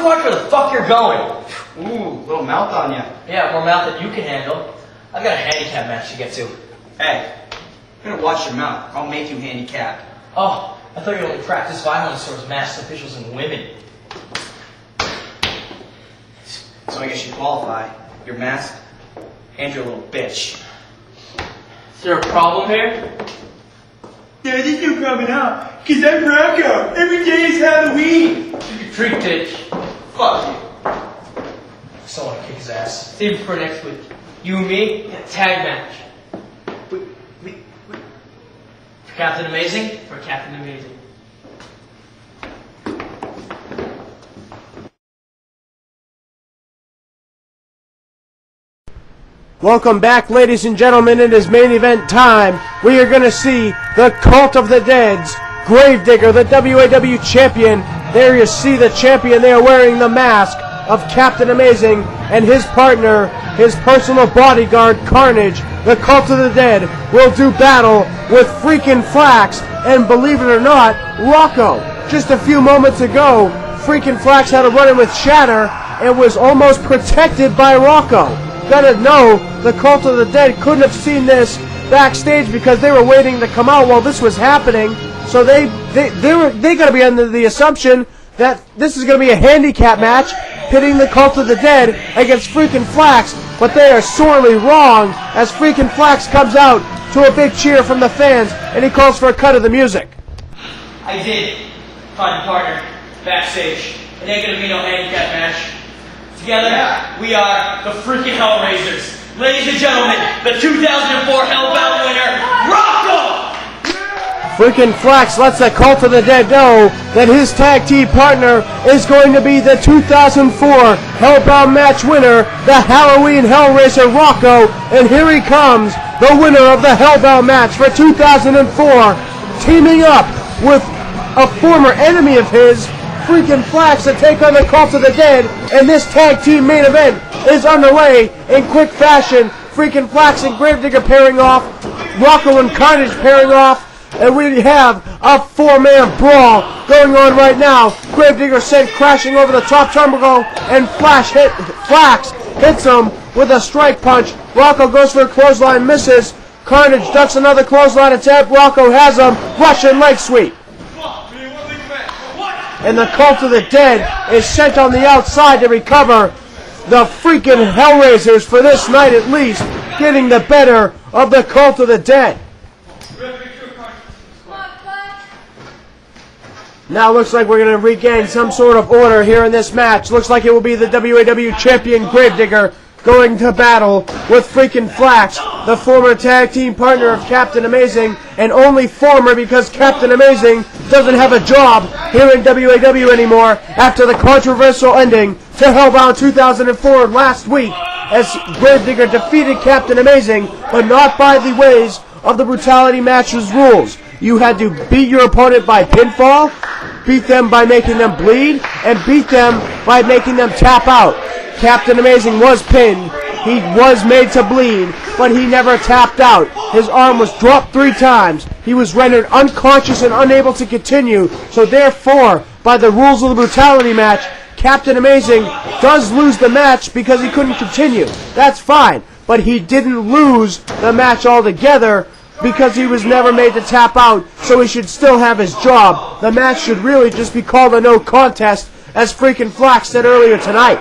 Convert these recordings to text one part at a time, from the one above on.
march where the fuck you're going. Ooh, little mouth on ya. Yeah, more mouth than you can handle. I've got a handicap match to get to. Hey, you better watch your mouth. I'll make you handicapped. Oh, I thought you only practiced violence towards masked officials and women. So I guess you qualify. You're masked, and you're a little bitch. Is there a problem here? There's no problem at all, because I'm Rocko. Every day is Halloween. You freak bitch. Fuck you. I want to kick his ass. Save it for next week. You and me, a tag match. For Captain Amazing? For Captain Amazing. Welcome back, ladies and gentlemen. It is main event time. We are going to see the Cult of the Dead's Grave Digger, the WAW champion. There you see the champion there wearing the mask of Captain Amazing, and his partner, his personal bodyguard, Karnage. The Cult of the Dead will do battle with Freakin Flax, and believe it or not, Rocko. Just a few moments ago, Freakin Flax had a run-in with Shatter and was almost protected by Rocko. Gotta know, the Cult of the Dead couldn't have seen this backstage because they were waiting to come out while this was happening. So they gotta be under the assumption that this is gonna be a handicap match pitting the Cult of the Dead against Freakin Flax, but they are sorely wrong as Freakin Flax comes out to a big cheer from the fans and he calls for a cut of the music. I did find a partner backstage. It ain't gonna be no handicap match. Together, we are the freaking Hellraisers. Ladies and gentlemen, the 2004 Hellbound winner, Rocko! Freakin Flax lets the Cult of the Dead know that his tag team partner is going to be the 2004 Hellbound match winner, the Halloween Hellraiser Rocko, and here he comes, the winner of the Hellbound match for 2004, teaming up with a former enemy of his, Freakin Flax, to take on the Cult of the Dead, and this tag team main event is underway in quick fashion. Freakin Flax and Grave Digger pairing off, Rocko and Karnage pairing off, and we have a four-man brawl going on right now. Grave Digger sent crashing over the top turnbuckle, and Flax hits him with a strike punch. Rocko goes for a clothesline, misses. Karnage ducks another clothesline attempt. Rocko has him, Russian leg sweep. And the Cult of the Dead is sent on the outside to recover. The freaking Hellraisers, for this night at least, getting the better of the Cult of the Dead. Now looks like we're going to regain some sort of order here in this match. Looks like it will be the WAW champion Grave Digger going to battle with Freakin Flax, the former tag team partner of Captain Amazing, and only former because Captain Amazing doesn't have a job here in WAW anymore after the controversial ending to Hellbound 2004 last week as Grave Digger defeated Captain Amazing, but not by the ways of the Brutality Matches rules. You had to beat your opponent by pinfall, beat them by making them bleed, and beat them by making them tap out. Captain Amazing was pinned, he was made to bleed, but he never tapped out. His arm was dropped 3 times. He was rendered unconscious and unable to continue, so therefore, by the rules of the Brutality match, Captain Amazing does lose the match because he couldn't continue. That's fine, but he didn't lose the match altogether because he was never made to tap out, so he should still have his job. The match should really just be called a no contest, as Freakin Flax said earlier tonight.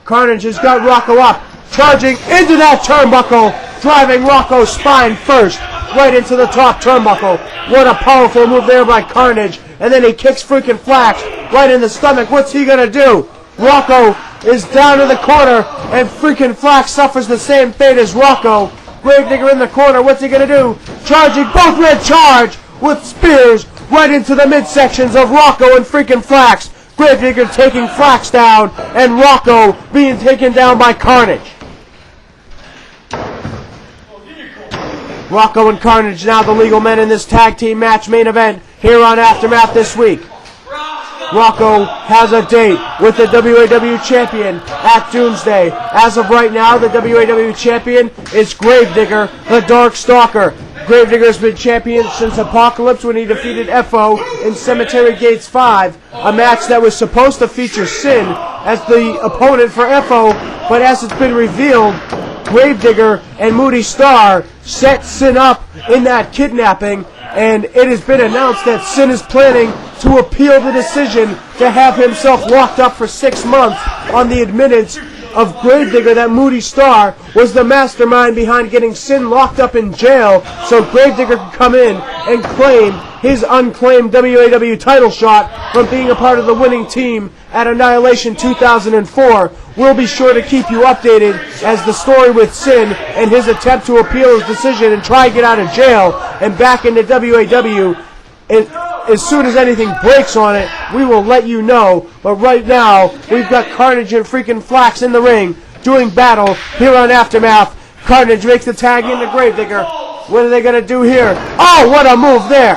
Karnage has got Rocko up, charging into that turnbuckle, driving Rocko's spine first, right into the top turnbuckle. What a powerful move there by Karnage, and then he kicks Freakin Flax right in the stomach. What's he gonna do? Rocko is down in the corner, and Freakin Flax suffers the same fate as Rocko. Grave Digger in the corner, what's he gonna do? Charging, both red charge with spears right into the midsections of Rocko and Freakin Flax. Grave Digger taking Flax down, and Rocko being taken down by Karnage. Rocko and Karnage now the legal men in this tag team match main event here on Aftermath this week. Rocko has a date with the WAW champion at Doomsday. As of right now, the WAW champion is Grave Digger, the Dark Stalker. Grave Digger has been champion since Apocalypse when he defeated FO in Cemetery Gates 5, a match that was supposed to feature Sin as the opponent for FO, but as it's been revealed, Grave Digger and Moody Star set Sin up in that kidnapping, and it has been announced that Sin is planning to appeal the decision to have himself locked up for 6 months on the admittance of Grave Digger that Moody Star was the mastermind behind getting Sin locked up in jail so Grave Digger could come in and claim his unclaimed WAW title shot from being a part of the winning team at Annihilation 2004. We'll be sure to keep you updated as the story with Sin and his attempt to appeal his decision and try to get out of jail and back into WAW. As soon as anything breaks on it, we will let you know. But right now, we've got Karnage and Freakin Flax in the ring doing battle here on Aftermath. Karnage makes the tag into Grave Digger. What are they going to do here? Oh, what a move there!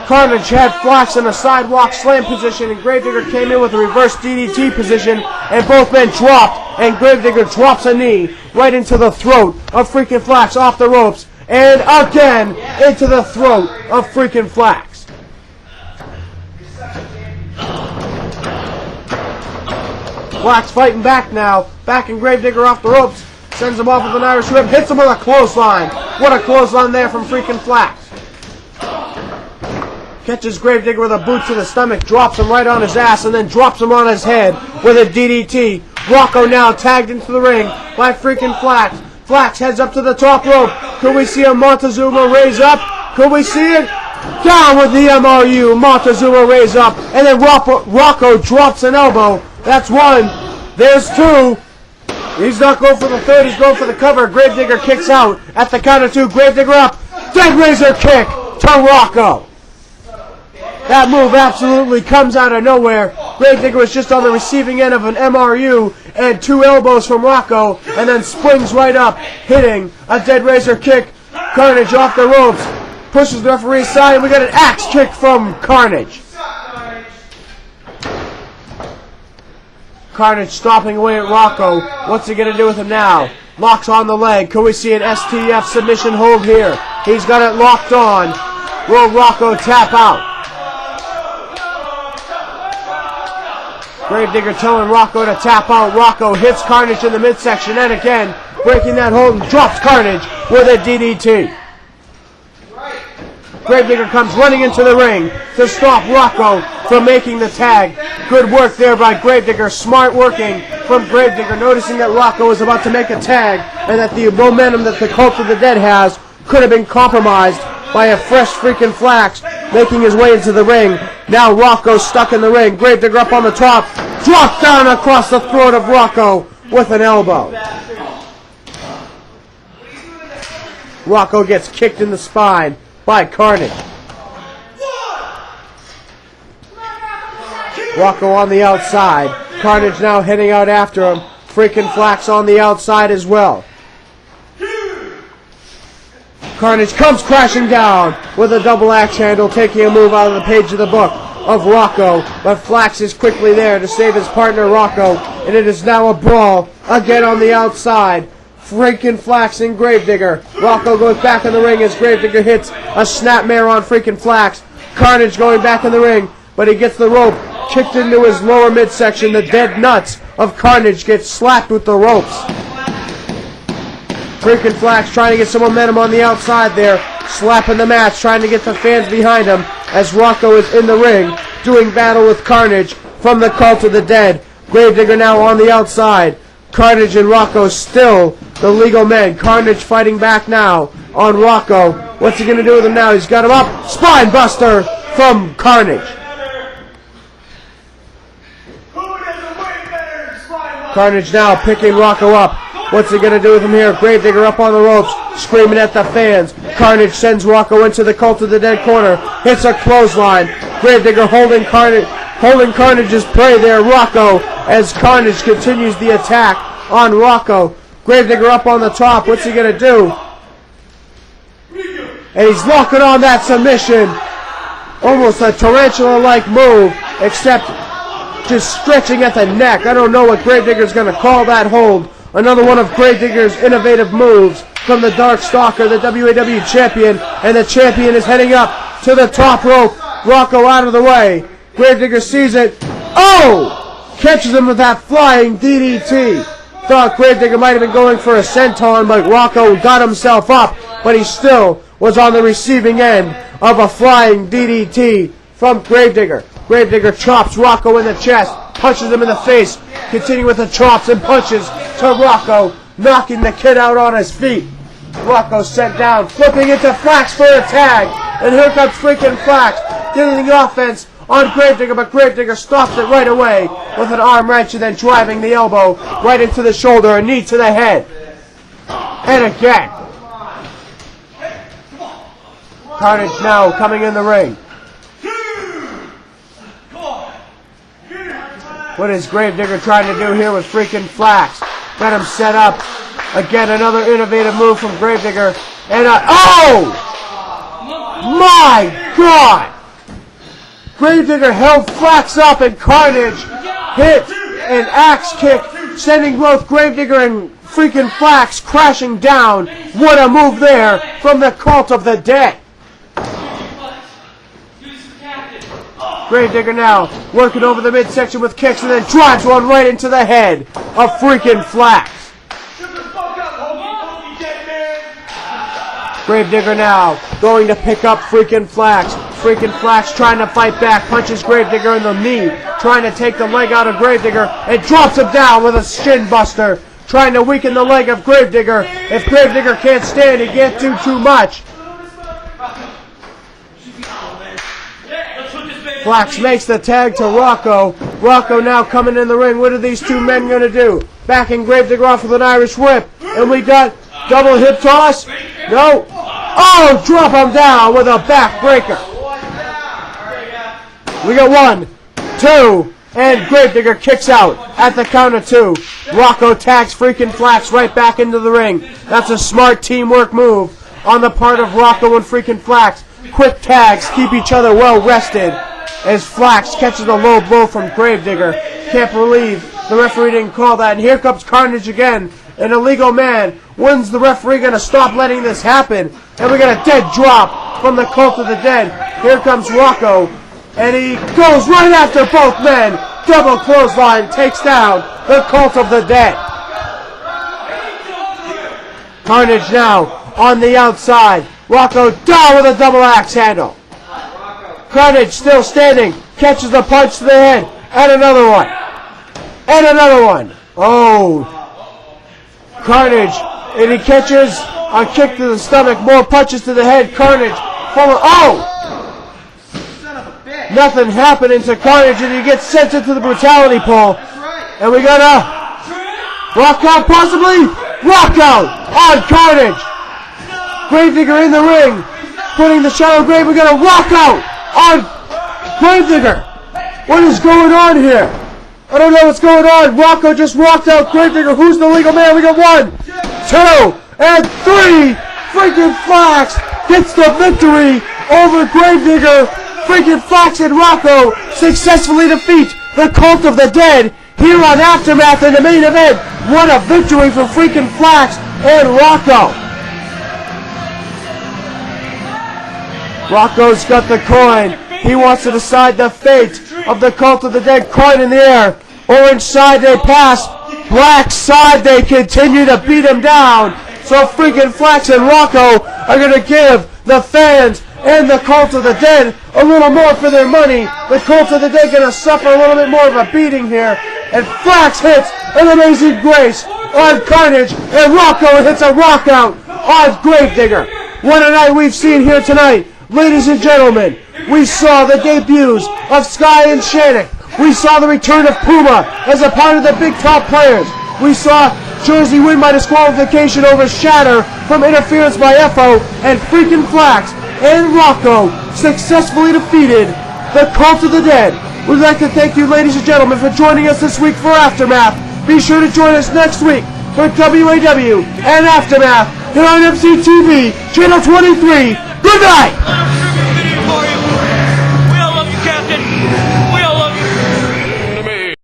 Karnage had Flax in a sidewalk slam position, and Grave Digger came in with a reverse DDT position, and both men dropped, and Grave Digger drops a knee right into the throat of Freakin Flax off the ropes, and again into the throat of Freakin Flax. Flax fighting back now, backing Grave Digger off the ropes, sends him off with an Irish whip, hits him with a clothesline. What a clothesline there from Freakin Flax. Catches Grave Digger with a boot to the stomach, drops him right on his ass, and then drops him on his head with a DDT. Rocko now tagged into the ring by Freakin Flax. Flax heads up to the top rope. Could we see a Montezuma raise up? Could we see it? Down with the MRU. Montezuma raise up, and then Rocko drops an elbow. That's one. There's two. He's not going for the third. He's going for the cover. Grave Digger kicks out at the count of two. Grave Digger up. Dead Razor kick to Rocko. That move absolutely comes out of nowhere. Grave Digger was just on the receiving end of an MRU and two elbows from Rocko, and then springs right up, hitting a Dead Razor kick. Karnage off the ropes, pushes the referee's side, and we got an axe kick from Karnage. Karnage stomping away at Rocko. What's he going to do with him now? Locks on the leg. Can we see an STF submission hold here? He's got it locked on. Will Rocko tap out? Grave Digger telling Rocko to tap out. Rocko hits Karnage in the midsection, and again, breaking that hold and drops Karnage with a DDT. Grave Digger comes running into the ring to stop Rocko from making the tag. Good work there by Grave Digger. Smart working from Grave Digger, noticing that Rocko was about to make a tag and that the momentum that the Cult of the Dead has could have been compromised by a fresh Freakin Flax making his way into the ring. Now Rocko's stuck in the ring. Grave Digger up on the top. Drops down across the throat of Rocko with an elbow. Rocko gets kicked in the spine by Karnage. Rocko on the outside. Karnage now heading out after him. Freakin Flax on the outside as well. Karnage comes crashing down with a double axe handle, taking a move out of the page of the book of Rocko, but Flax is quickly there to save his partner Rocko, and it is now a brawl again on the outside. Freakin Flax and Grave Digger. Rocko goes back in the ring as Grave Digger hits a snapmare on Freakin Flax. Karnage going back in the ring, but he gets the rope kicked into his lower midsection. The dead nuts of Karnage get slapped with the ropes. Freakin Flax trying to get some momentum on the outside there, slapping the match, trying to get the fans behind him as Rocko is in the ring doing battle with Karnage from the Cult of the Dead. Grave Digger now on the outside. Karnage and Rocko still the legal men. Karnage fighting back now on Rocko. What's he going to do with him now? He's got him up. Spine buster from Karnage. Karnage now picking Rocko up. What's he going to do with him here? Grave Digger up on the ropes, screaming at the fans. Karnage sends Rocko into the Cult of the Dead corner. Hits a clothesline. Grave Digger holding Karnage's prey there. Rocko as Karnage continues the attack on Rocko. Grave Digger up on the top. What's he going to do? And he's locking on that submission. Almost a tarantula-like move, except just stretching at the neck. I don't know what Grave Digger's going to call that hold. Another one of Grave Digger's innovative moves from the Dark Stalker, the WAW champion, and the champion is heading up to the top rope. Rocko out of the way. Grave Digger sees it. Oh! Catches him with that flying DDT. Thought Grave Digger might have been going for a senton, but Rocko got himself up, but he still was on the receiving end of a flying DDT from Grave Digger. Grave Digger chops Rocko in the chest, punches him in the face, continuing with the chops and punches to Rocko, knocking the kid out on his feet. Rocko sent down, flipping into Flax for a tag, and here comes Freakin Flax, getting the offense on Grave Digger, but Grave Digger stops it right away with an arm wrench and then driving the elbow right into the shoulder, a knee to the head. And again. Karnage now coming in the ring. What is Grave Digger trying to do here with Freakin Flax? Got him set up. Again, another innovative move from Grave Digger. And oh! My God! Grave Digger held Flax up and Karnage hit an axe kick, sending both Grave Digger and Freakin Flax crashing down. What a move there from the Cult of the Dead. Grave Digger now working over the midsection with kicks and then drives one right into the head of Freakin Flax. Grave Digger now going to pick up Freakin Flax. Freakin Flax trying to fight back, punches Grave Digger in the knee, trying to take the leg out of Grave Digger, and drops him down with a shin buster, trying to weaken the leg of Grave Digger. If Grave Digger can't stand, he can't do too much. Flax makes the tag to Rocko. Rocko now coming in the ring. What are these two men going to do? Backing Grave Digger off with an Irish whip. And we got double hip toss. No. Oh, drop him down with a backbreaker. We got 1, 2, and Grave Digger kicks out at the count of 2. Rocko tags Freakin Flax right back into the ring. That's a smart teamwork move on the part of Rocko and Freakin Flax. Quick tags keep each other well rested as Flax catches a low blow from Grave Digger. Can't believe the referee didn't call that. And here comes Karnage again, an illegal man. When's the referee going to stop letting this happen? And we got a dead drop from the Cult of the Dead. Here comes Rocko, and he goes right after both men. Double clothesline takes down the Cult of the Dead. Karnage now on the outside. Rocko down with a double axe handle. Karnage still standing, catches the punch to the head, and another one. And another one. Oh. Karnage, and he catches a kick to the stomach, more punches to the head. Karnage, forward. Oh! Nothing happening to Karnage, and he gets sent into the brutality pole. And we got a rock out, possibly. Rock out on Karnage. Grave Digger in the ring, putting the shallow grave. We got a rock out on Grave Digger. What is going on here? I don't know what's going on. Rocko just rocked out Grave Digger. Who's the legal man? We got 1, 2, and 3. Freakin Flax gets the victory over Grave Digger. Freakin Flax and Rocko successfully defeat the Cult of the Dead here on Aftermath in the main event. What a victory for Freakin Flax and Rocko. Rocko's got the coin. He wants to decide the fate of the Cult of the Dead. Coin in the air. Orange side they pass. Black side they continue to beat him down. So Freakin Flax and Rocko are going to give the fans and the Cult of the Dead a little more for their money. The Cult of the Dead going to suffer a little bit more of a beating here. And Flax hits an amazing grace on Karnage. And Rocko hits a rock out on Grave Digger. What a night we've seen here tonight. Ladies and gentlemen, we saw the debuts of Sky and Shannon. We saw the return of Puma as a part of the big top players. We saw Jersey win by disqualification over Shatter from interference by FO, and Freakin Flax and Rocko successfully defeated the Cult of the Dead. We'd like to thank you, ladies and gentlemen, for joining us this week for Aftermath. Be sure to join us next week for WAW and Aftermath here on MCTV, Channel 23. Good night!